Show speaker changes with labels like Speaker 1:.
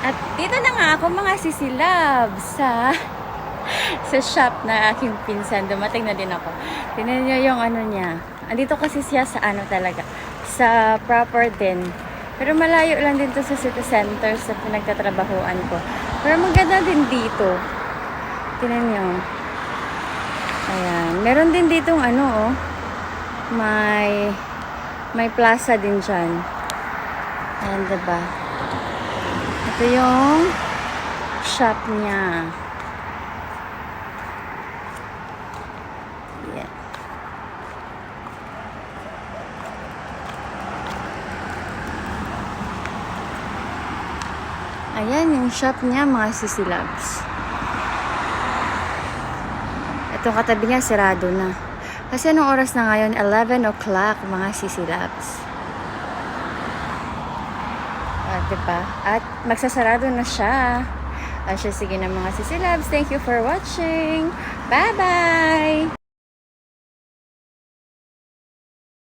Speaker 1: At dito na nga ako mga sisilab sa shop na aking pinsan. Dumating na din ako. Tingnan niyo yung ano niya. Andito kasi siya sa ano talaga. Sa proper din. Pero malayo lang din to sa city center sa pinagtatrabahuan ko. Pero maganda din dito. Tingnan niyo. Ayan. Meron din ditong ano oh. May plaza din dyan. Ayan, diba? Ito yung shop niya. Yeah. Ayan yung shop niya, mga sisilabs. Itong katabi niya, sirado na. Kasi anong oras na ngayon? 11 o'clock, mga sisilabs. Diba? At magsasarado na siya. Sige na mga sisilabs. Thank you for watching. Bye-bye!